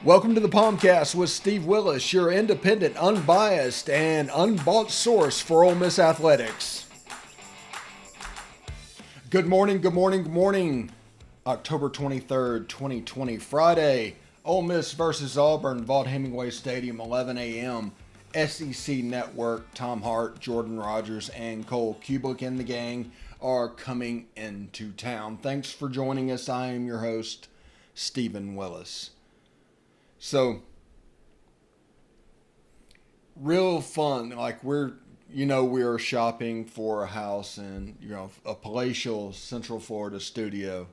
Welcome to the POMcast with Steve Willis, your independent, unbiased, and unbought source for Ole Miss athletics. Good morning, good morning, good morning. October 23rd, 2020, Friday. Ole Miss versus Auburn, Vaught-Hemingway Stadium, 11 a.m. SEC Network, Tom Hart, Jordan Rogers, and Cole Kubelik and the gang are coming into town. Thanks for joining us. I am your host, Stephen Willis. So, real fun. Like we are shopping for a house in, a palatial Central Florida studio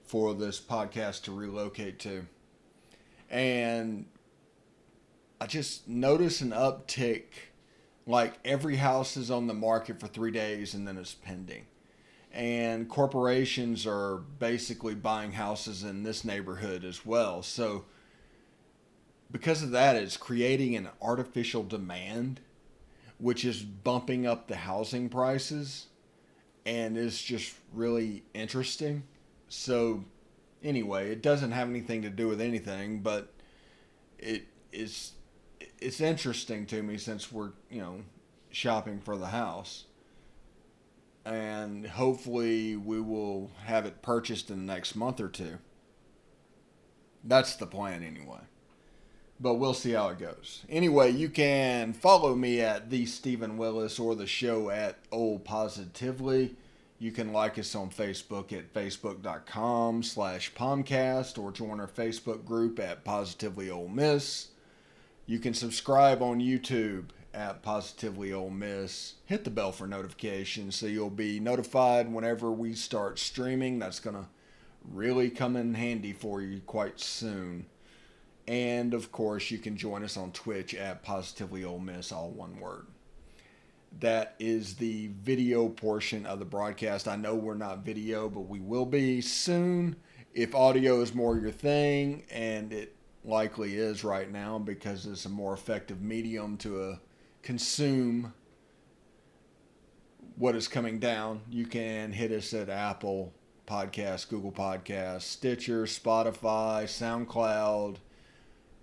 for this podcast to relocate to. And I just noticed an uptick. Like every house is on the market for 3 days and then it's pending. And corporations are basically buying houses in this neighborhood as well. So, because of that, it's creating an artificial demand, which is bumping up the housing prices, and it's just really interesting. So, anyway, it doesn't have anything to do with anything, but it's interesting to me since we're shopping for the house, and hopefully we will have it purchased in the next month or two. That's the plan anyway. But we'll see how it goes. Anyway, you can follow me at the Stephen Willis or the show at Ole Positively. You can like us on Facebook at facebook.com/POMcast or join our Facebook group at Positively Ole Miss. You can subscribe on YouTube at Positively Ole Miss. Hit the bell for notifications so you'll be notified whenever we start streaming. That's going to really come in handy for you quite soon. And, of course, you can join us on Twitch at Positively Ole Miss, all one word. That is the video portion of the broadcast. I know we're not video, but we will be soon. If audio is more your thing, and it likely is right now because it's a more effective medium to consume what is coming down, you can hit us at Apple Podcasts, Google Podcasts, Stitcher, Spotify, SoundCloud,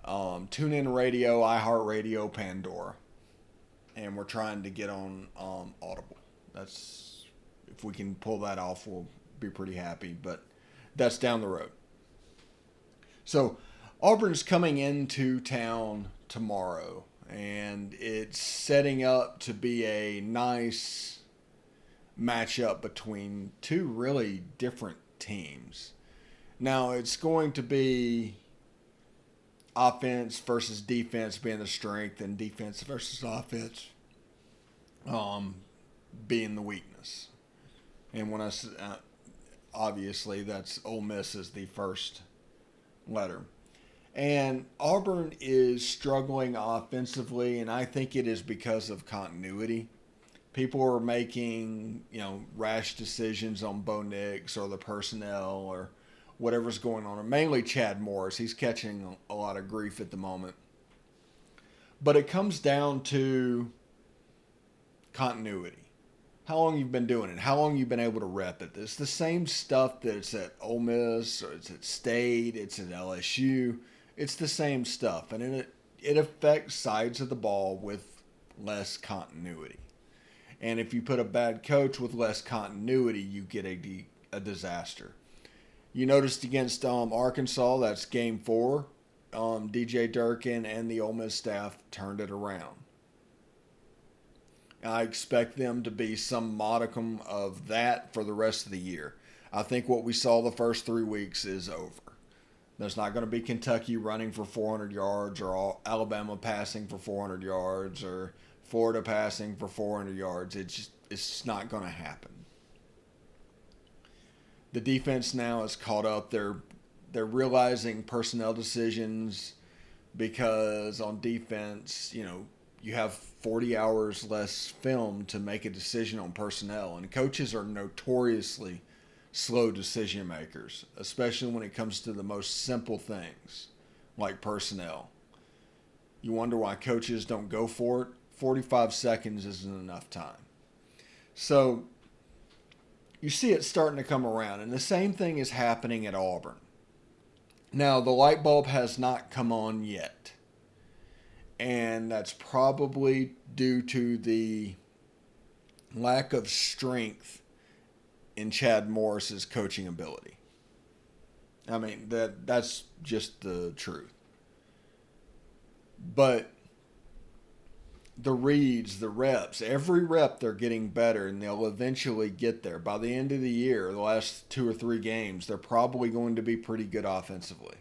TuneIn Radio, iHeartRadio, Pandora, and we're trying to get on Audible. That's, if we can pull that off, we'll be pretty happy, but that's down the road. So Auburn's coming into town tomorrow, and it's setting up to be a nice matchup between two really different teams. Now it's going to be offense versus defense being the strength, and defense versus offense being the weakness. And when I obviously that's Ole Miss is the first letter. And Auburn is struggling offensively, and I think it is because of continuity. People are making, rash decisions on Bo Nix or the personnel or whatever's going on, or mainly Chad Morris. He's catching a lot of grief at the moment. But it comes down to continuity. How long you've been doing it. How long you've been able to rep it. It's the same stuff that it's at Ole Miss, or it's at State, it's at LSU. It's the same stuff. And it affects sides of the ball with less continuity. And if you put a bad coach with less continuity, you get a disaster. You noticed against Arkansas, that's game 4. DJ Durkin and the Ole Miss staff turned it around. I expect them to be some modicum of that for the rest of the year. I think what we saw the first 3 weeks is over. There's not going to be Kentucky running for 400 yards or Alabama passing for 400 yards or Florida passing for 400 yards. It's just not going to happen. The defense now is caught up. They're realizing personnel decisions because on defense, you have 40 hours less film to make a decision on personnel. And coaches are notoriously slow decision makers, especially when it comes to the most simple things like personnel. You wonder why coaches don't go for it. 45 seconds isn't enough time. So you see it starting to come around. And the same thing is happening at Auburn. Now, the light bulb has not come on yet. And that's probably due to the lack of strength in Chad Morris's coaching ability. I mean, that's just the truth. But the reads, the reps, every rep they're getting better, and they'll eventually get there. By the end of the year, the last 2 or 3 games, they're probably going to be pretty good offensively.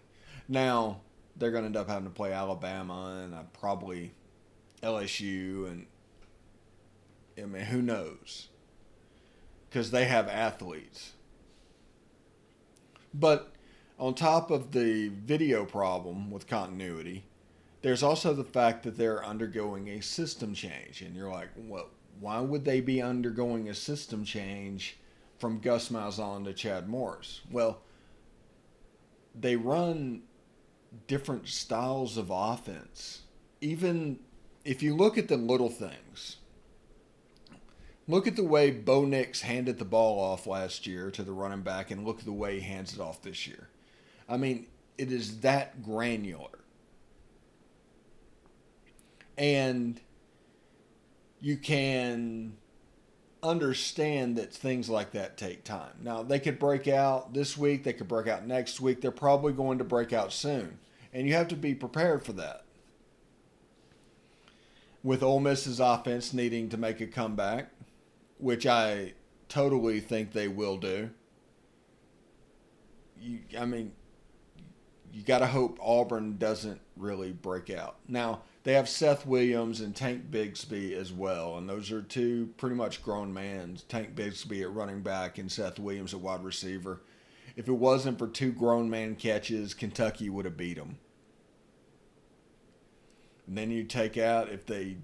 Now, they're going to end up having to play Alabama and probably LSU, and I mean, who knows? Because they have athletes. But on top of the video problem with continuity, there's also the fact that they're undergoing a system change. And you're like, well, why would they be undergoing a system change from Gus Malzahn to Chad Morris? Well, they run different styles of offense. Even if you look at the little things, look at the way Bo Nix handed the ball off last year to the running back, and look at the way he hands it off this year. I mean, it is that granular. And you can understand that things like that take time. Now, they could break out this week. They could break out next week. They're probably going to break out soon. And you have to be prepared for that. With Ole Miss's offense needing to make a comeback, which I totally think they will do. You got to hope Auburn doesn't really break out. Now, they have Seth Williams and Tank Bigsby as well, and those are 2 pretty much grown men. Tank Bigsby at running back and Seth Williams at wide receiver. If it wasn't for 2 grown man catches, Kentucky would have beat them. And then you take out, if they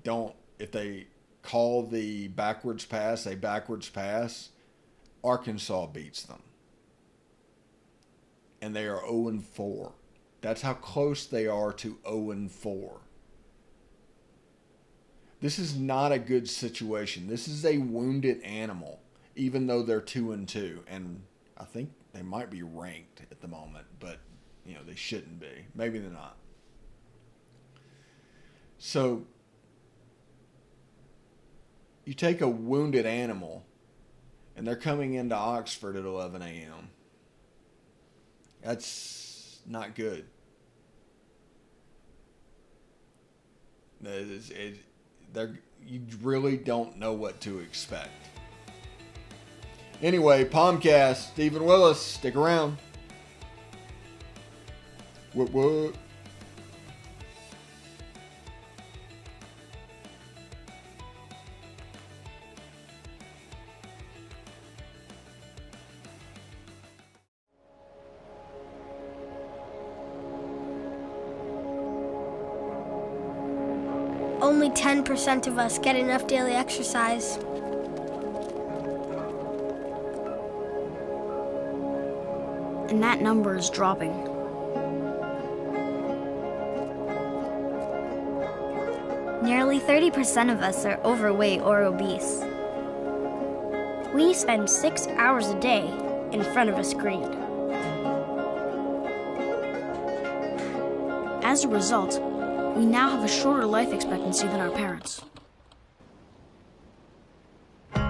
call the backwards pass a backwards pass, Arkansas beats them. And they are 0-4. That's how close they are to 0-4. This is not a good situation. This is a wounded animal, even though they're 2-2. And I think they might be ranked at the moment, but they shouldn't be. Maybe they're not. So you take a wounded animal, and they're coming into Oxford at 11 a.m. That's not good. You really don't know what to expect. Anyway, POMcast, Stephen Willis, stick around. What? Only 10% of us get enough daily exercise. And that number is dropping. Nearly 30% of us are overweight or obese. We spend 6 hours a day in front of a screen. As a result, we now have a shorter life expectancy than our parents. But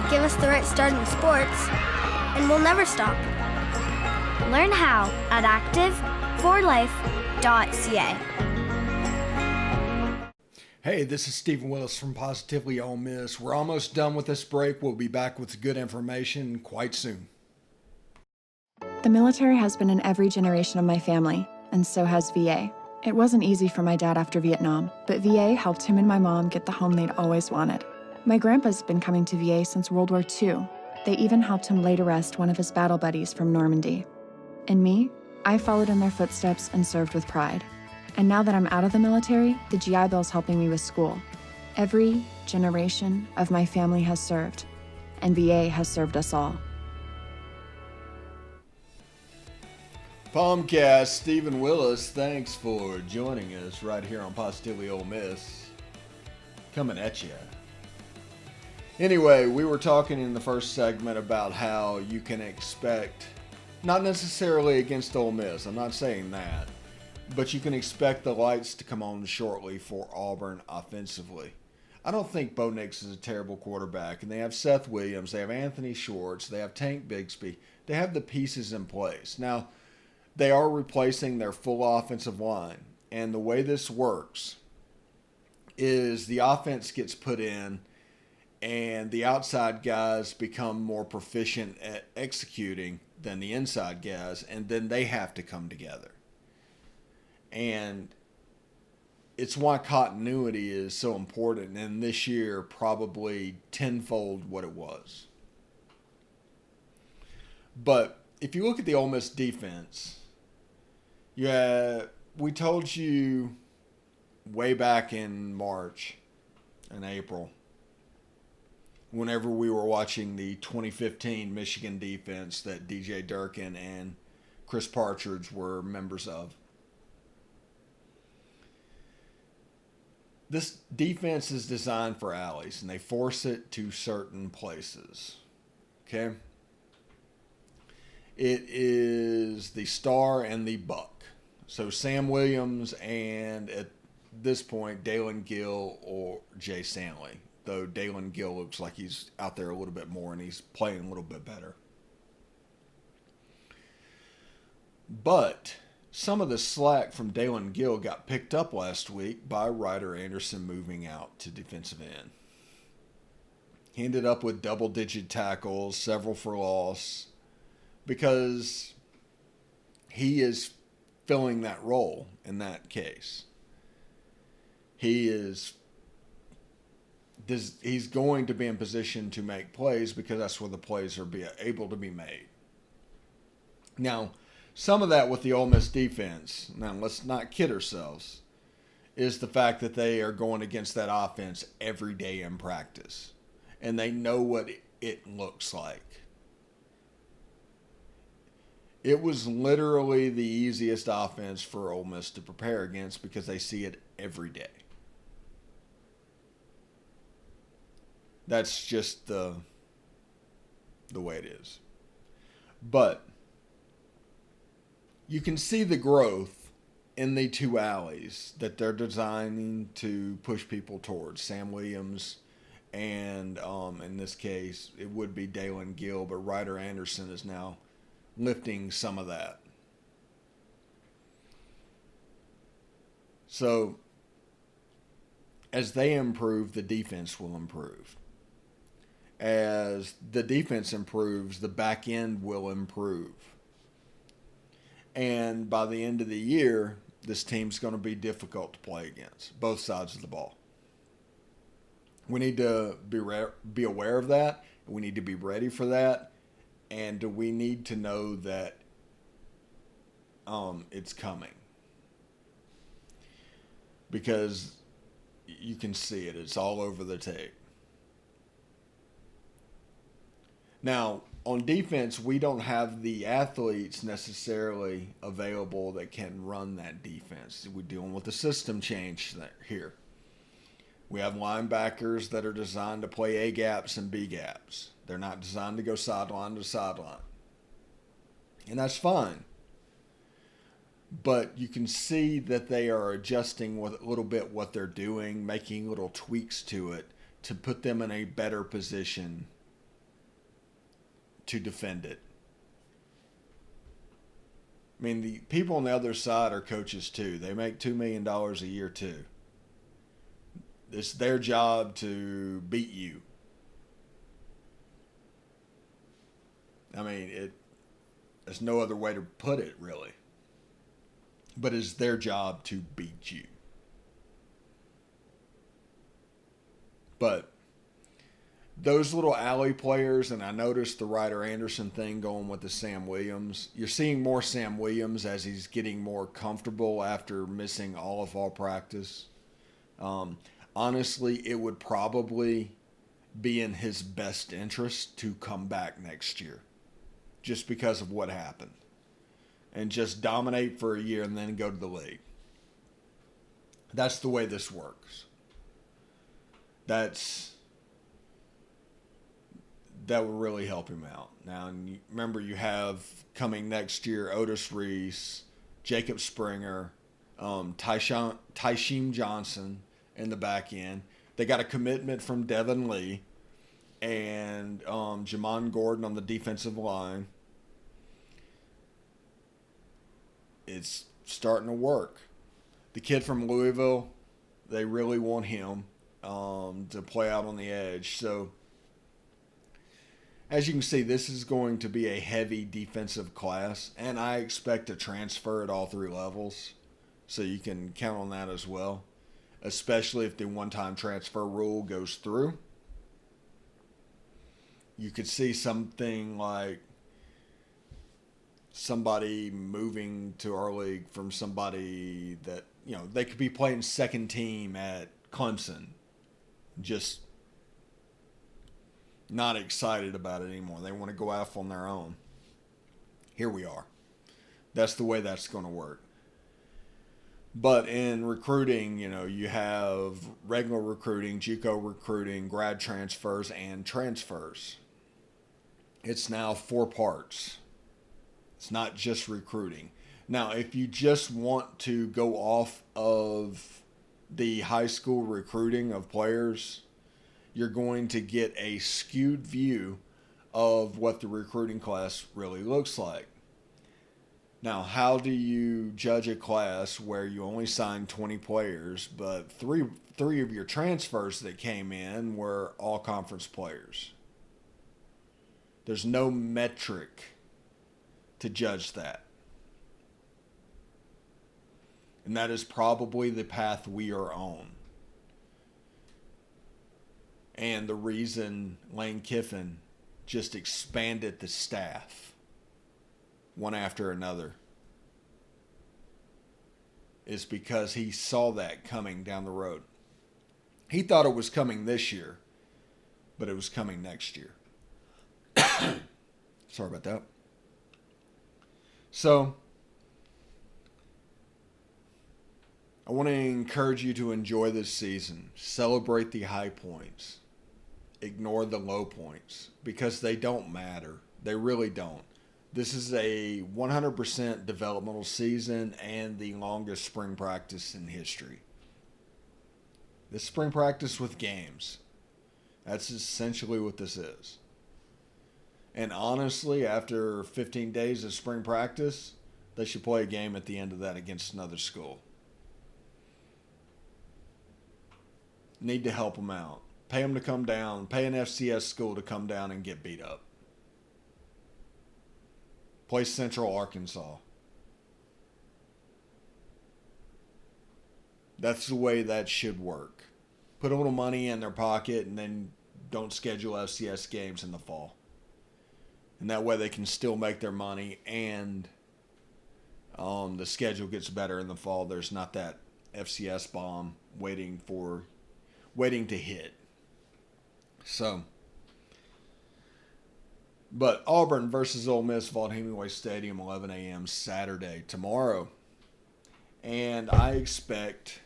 give us the right start in sports, and we'll never stop. Learn how at active4life.ca. Hey, this is Stephen Willis from Positively Ole Miss. We're almost done with this break. We'll be back with good information quite soon. The military has been in every generation of my family, and so has VA. It wasn't easy for my dad after Vietnam, but VA helped him and my mom get the home they'd always wanted. My grandpa's been coming to VA since World War II. They even helped him lay to rest one of his battle buddies from Normandy. And me, I followed in their footsteps and served with pride. And now that I'm out of the military, the GI Bill's helping me with school. Every generation of my family has served, and VA has served us all. POMcast, Stephen Willis, thanks for joining us right here on Positively Ole Miss. Coming at you. Anyway, we were talking in the first segment about how you can expect Not necessarily against Ole Miss. I'm not saying that. But you can expect the lights to come on shortly for Auburn offensively. I don't think Bo Nix is a terrible quarterback. And they have Seth Williams. They have Anthony Schwartz. They have Tank Bigsby. They have the pieces in place. Now, they are replacing their full offensive line. And the way this works is the offense gets put in and the outside guys become more proficient at executing than the inside guys, and then they have to come together. And it's why continuity is so important, and this year probably tenfold what it was. But if you look at the Ole Miss defense, we told you way back in March and April, whenever we were watching the 2015 Michigan defense that DJ Durkin and Chris Partridge were members of. This defense is designed for alleys, and they force it to certain places. Okay? It is the star and the buck. So Sam Williams and, at this point, Dalen Gill or Jay Stanley. Though Dalen Gill looks like he's out there a little bit more and he's playing a little bit better. But some of the slack from Dalen Gill got picked up last week by Ryder Anderson moving out to defensive end. He ended up with double-digit tackles, several for loss, because he is filling that role in that case. He's going to be in position to make plays because that's where the plays are able to be made. Now, some of that with the Ole Miss defense, now let's not kid ourselves, is the fact that they are going against that offense every day in practice. And they know what it looks like. It was literally the easiest offense for Ole Miss to prepare against because they see it every day. That's just the way it is. But you can see the growth in the two alleys that they're designing to push people towards. Sam Williams and, in this case, it would be Dalen Gill, but Ryder Anderson is now lifting some of that. So, as they improve, the defense will improve. As the defense improves, the back end will improve. And by the end of the year, this team's going to be difficult to play against, both sides of the ball. We need to be aware of that. We need to be ready for that. And we need to know that it's coming. Because you can see it. It's all over the tape. Now, on defense, we don't have the athletes necessarily available that can run that defense. We're dealing with a system change here. We have linebackers that are designed to play A gaps and B gaps. They're not designed to go sideline to sideline. And that's fine. But you can see that they are adjusting with a little bit what they're doing, making little tweaks to it to put them in a better position to defend it. I mean, the people on the other side are coaches too. They make $2 million a year too. It's their job to beat you. I mean, there's no other way to put it, really. But it's their job to beat you. But those little alley players, and I noticed the Ryder Anderson thing going with the Sam Williams. You're seeing more Sam Williams as he's getting more comfortable after missing all of fall practice. Honestly, it would probably be in his best interest to come back next year just because of what happened. And just dominate for a year and then go to the league. That's the way this works. that would really help him out. Now, and remember, you have coming next year Otis Reese, Jacob Springer, Tysheem Johnson in the back end. They got a commitment from Devin Lee and Jamon Gordon on the defensive line. It's starting to work. The kid from Louisville, they really want him to play out on the edge. So, as you can see, this is going to be a heavy defensive class, and I expect to transfer at all three levels. So you can count on that as well, especially if the one-time transfer rule goes through. You could see something like somebody moving to our league from somebody that, they could be playing second team at Clemson, just not excited about it anymore. They want to go off on their own. Here we are. That's the way that's going to work. But in recruiting, you have regular recruiting, JUCO recruiting, grad transfers, and transfers. It's now 4 parts. It's not just recruiting. Now, if you just want to go off of the high school recruiting of players, you're going to get a skewed view of what the recruiting class really looks like. Now, how do you judge a class where you only signed 20 players, but three of your transfers that came in were all conference players? There's no metric to judge that. And that is probably the path we are on. And the reason Lane Kiffin just expanded the staff one after another is because he saw that coming down the road. He thought it was coming this year, but it was coming next year. Sorry about that. So, I want to encourage you to enjoy this season. Celebrate the high points. Ignore the low points because they don't matter. They really don't. This is a 100% developmental season and the longest spring practice in history. This spring practice with games. That's essentially what this is. And honestly, after 15 days of spring practice, they should play a game at the end of that against another school. Need to help them out. Pay them to come down. Pay an FCS school to come down and get beat up. Play Central Arkansas. That's the way that should work. Put a little money in their pocket and then don't schedule FCS games in the fall. And that way they can still make their money and the schedule gets better in the fall. There's not that FCS bomb waiting to hit. So, but Auburn versus Ole Miss, Vaught-Hemingway Stadium, 11 a.m. Saturday, tomorrow. And I expect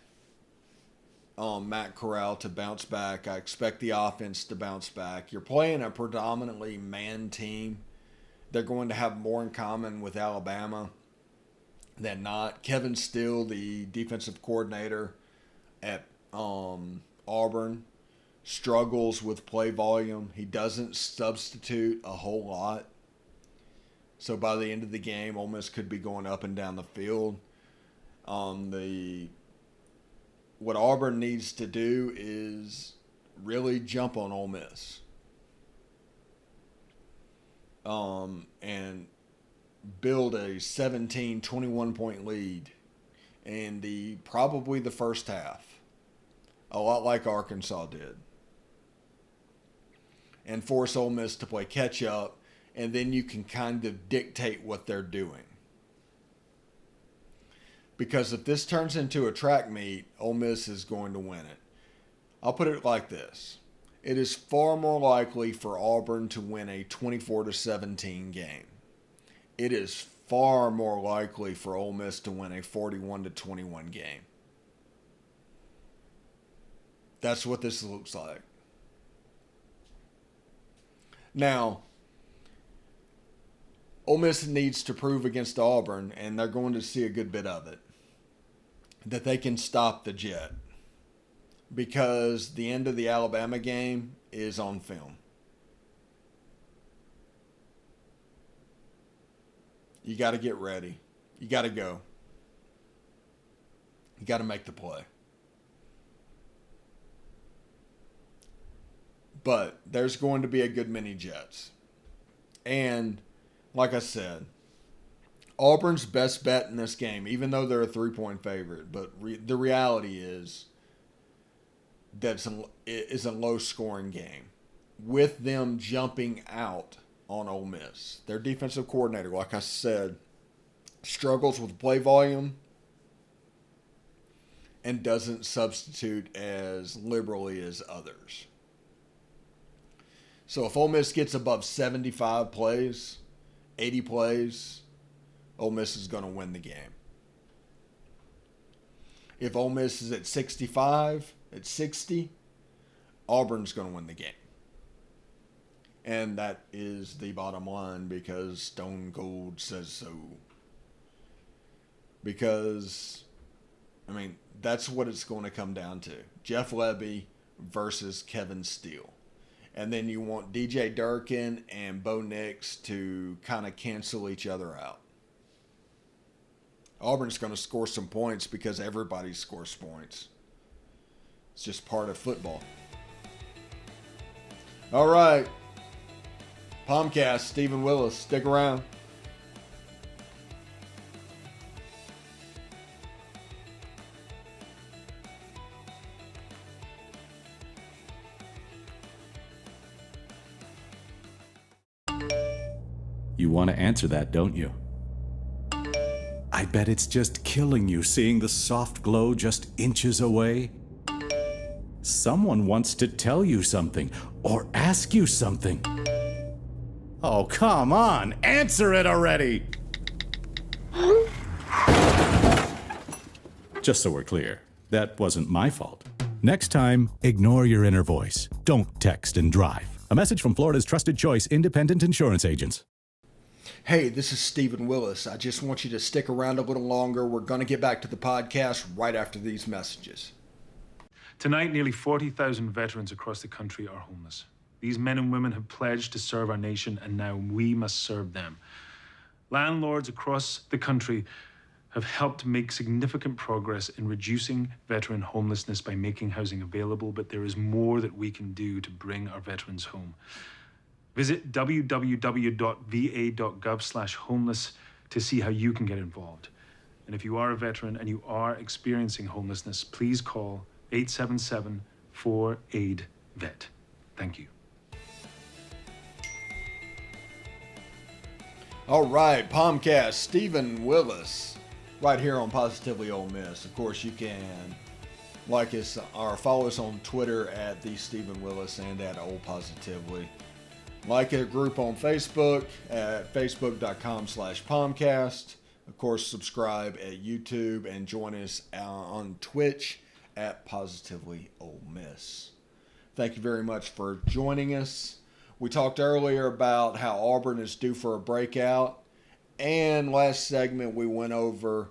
Matt Corral to bounce back. I expect the offense to bounce back. You're playing a predominantly man team. They're going to have more in common with Alabama than not. Kevin Steele, the defensive coordinator at Auburn, struggles with play volume. He doesn't substitute a whole lot. So by the end of the game, Ole Miss could be going up and down the field. What Auburn needs to do is really jump on Ole Miss. And build a 17, 21-point lead in probably the first half. A lot like Arkansas did. And force Ole Miss to play catch up, and then you can kind of dictate what they're doing. Because if this turns into a track meet, Ole Miss is going to win it. I'll put it like this. It is far more likely for Auburn to win a 24-17 game. It is far more likely for Ole Miss to win a 41-21 game. That's what this looks like. Now, Ole Miss needs to prove against Auburn, and they're going to see a good bit of it, that they can stop the Jet, because the end of the Alabama game is on film. You got to get ready. You got to go. You got to make the play. But there's going to be a good many Jets. And like I said, Auburn's best bet in this game, even though they're a 3-point favorite, but the reality is that it's a low-scoring game with them jumping out on Ole Miss. Their defensive coordinator, like I said, struggles with play volume and doesn't substitute as liberally as others. So if Ole Miss gets above 75 plays, 80 plays, Ole Miss is going to win the game. If Ole Miss is at 65, at 60, Auburn's going to win the game. And that is the bottom line, because Stone Cold says so. Because, I mean, that's what it's going to come down to. Jeff Lebby versus Kevin Steele. And then you want DJ Durkin and Bo Nix to kind of cancel each other out. Auburn's going to score some points because everybody scores points. It's just part of football. All right. POMcast, Stephen Willis. Stick around. You want to answer that, don't you? I bet it's just killing you seeing the soft glow just inches away. Someone wants to tell you something or ask you something. Oh, come on, answer it already! Just so we're clear, that wasn't my fault. Next time, ignore your inner voice. Don't text and drive. A message from Florida's trusted choice independent insurance agents. Hey, this is Stephen Willis. I just want you to stick around a little longer. We're going to get back to the podcast right after these messages. Tonight, nearly 40,000 veterans across the country are homeless. These men and women have pledged to serve our nation, and now we must serve them. Landlords across the country have helped make significant progress in reducing veteran homelessness by making housing available, but there is more that we can do to bring our veterans home. Visit www.va.gov/homeless to see how you can get involved. And if you are a veteran and you are experiencing homelessness, please call 877-4AID-VET. Thank you. All right, POMcast, Stephen Willis, right here on Positively Ole Miss. Of course, you can like us or follow us on Twitter at the Stephen Willis and at Old Positively. Like a group on Facebook at facebook.com/POMcast. Of course, subscribe at YouTube and join us on Twitch at Positively Ole Miss. Thank you very much for joining us. We talked earlier about how Auburn is due for a breakout. And last segment, we went over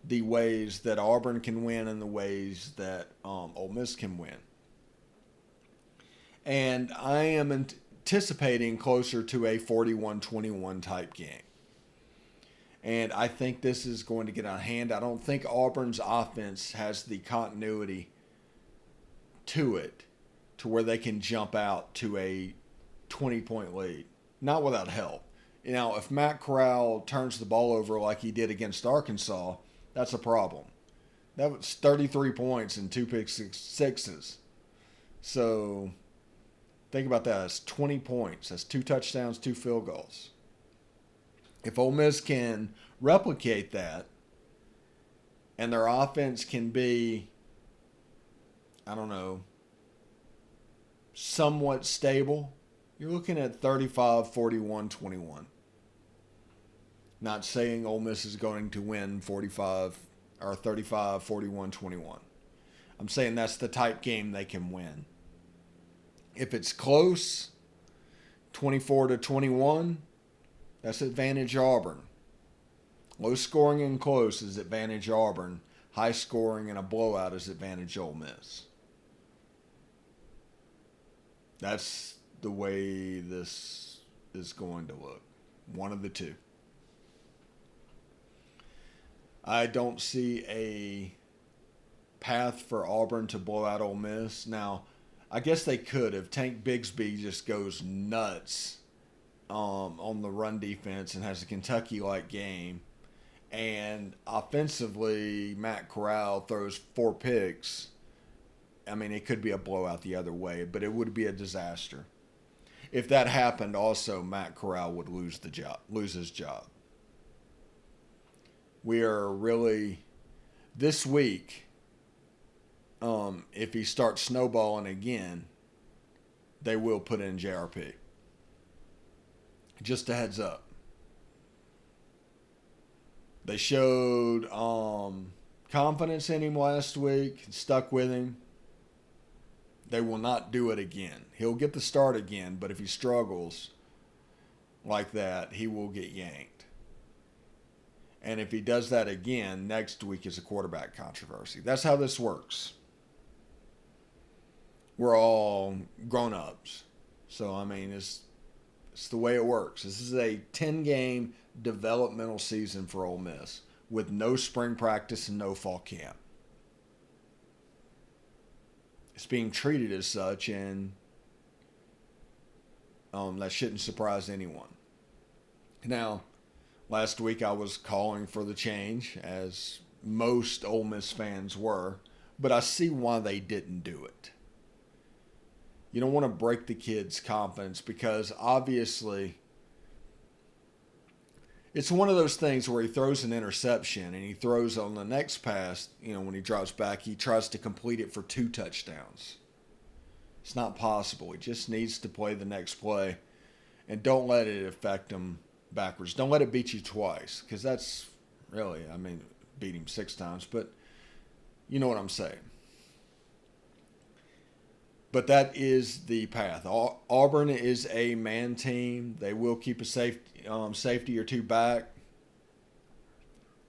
the ways that Auburn can win and the ways that Ole Miss can win. And I am anticipating closer to a 41-21 type game. And I think this is going to get out of hand. I don't think Auburn's offense has the continuity to it to where they can jump out to a 20-point lead. Not without help. You know, if Matt Corral turns the ball over like he did against Arkansas, that's a problem. That was 33 points and 2 pick sixes. So think about that. That's 20 points. That's 2 touchdowns, 2 field goals. If Ole Miss can replicate that and their offense can be, I don't know, somewhat stable, you're looking at 35-41-21. Not saying Ole Miss is going to win 35-41-21. I'm saying that's the type game they can win. If it's close, 24-21, that's advantage Auburn. Low scoring and close is advantage Auburn. High scoring and a blowout is advantage Ole Miss. That's the way this is going to look. One of the two. I don't see a path for Auburn to blow out Ole Miss. Now, I guess they could if Tank Bigsby just goes nuts on the run defense and has a Kentucky-like game. And offensively, Matt Corral throws 4 picks. I mean, it could be a blowout the other way, but it would be a disaster. If that happened, also, Matt Corral would lose his job. We are really, this week, if he starts snowballing again, they will put in JRP. Just a heads up. They showed confidence in him last week, stuck with him. They will not do it again. He'll get the start again, but if he struggles like that, he will get yanked. And if he does that again, next week is a quarterback controversy. That's how this works. We're all grown-ups. So, I mean, it's the way it works. This is a 10-game developmental season for Ole Miss with no spring practice and no fall camp. It's being treated as such, and that shouldn't surprise anyone. Now, last week I was calling for the change, as most Ole Miss fans were, but I see why they didn't do it. You don't want to break the kid's confidence because obviously it's one of those things where he throws an interception and he throws on the next pass, when he drops back, he tries to complete it for 2 touchdowns. It's not possible. He just needs to play the next play, and don't let it affect him backwards. Don't let it beat you twice, because that's really, beat him 6 times, but you know what I'm saying. But that is the path. Auburn is a man team. They will keep a safety or 2 back.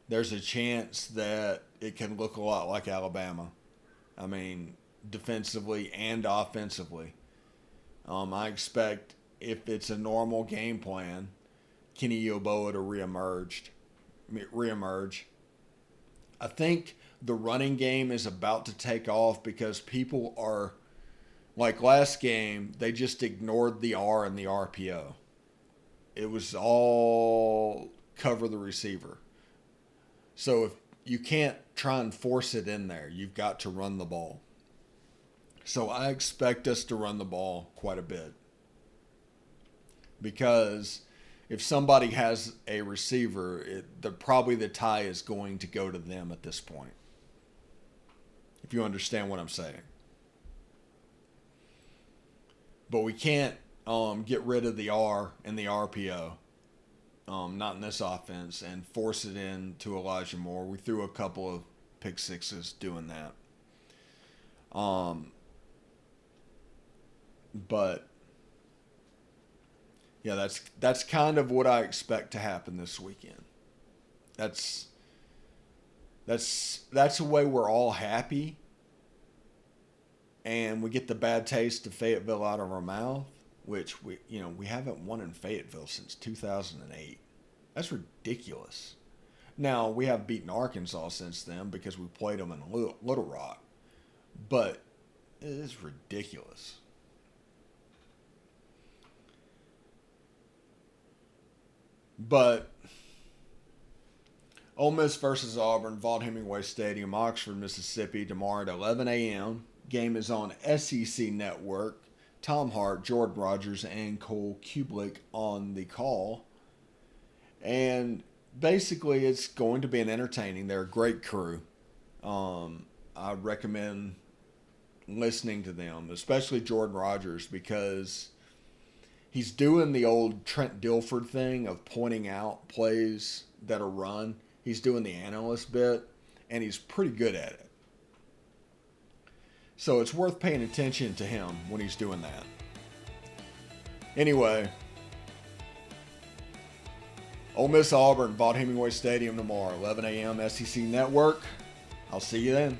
There's a chance that it can look a lot like Alabama. Defensively and offensively. I expect if it's a normal game plan, Kenny Yeboah to reemerge. I think the running game is about to take off because people are, like last game, they just ignored the R and the RPO. It was all cover the receiver. So if you can't try and force it in there, you've got to run the ball. So I expect us to run the ball quite a bit. Because if somebody has a receiver, probably the tie is going to go to them at this point. If you understand what I'm saying. But we can't get rid of the R and the RPO, not in this offense, and force it into Elijah Moore. We threw a couple of pick sixes doing that. But yeah, that's kind of what I expect to happen this weekend. That's a way we're all happy. And we get the bad taste of Fayetteville out of our mouth, which we haven't won in Fayetteville since 2008. That's ridiculous. Now, we have beaten Arkansas since then because we played them in Little Rock. But it is ridiculous. But Ole Miss versus Auburn, Vaught-Hemingway Stadium, Oxford, Mississippi, tomorrow at 11 a.m. Game is on SEC Network. Tom Hart, Jordan Rogers, and Cole Kublik on the call. And basically, it's going to be an entertaining. They're a great crew. I recommend listening to them, especially Jordan Rogers, because he's doing the old Trent Dilford thing of pointing out plays that are run. He's doing the analyst bit, and he's pretty good at it. So it's worth paying attention to him when he's doing that. Anyway, Ole Miss Auburn, Vaught Hemingway Stadium tomorrow, 11 a.m. SEC Network. I'll see you then.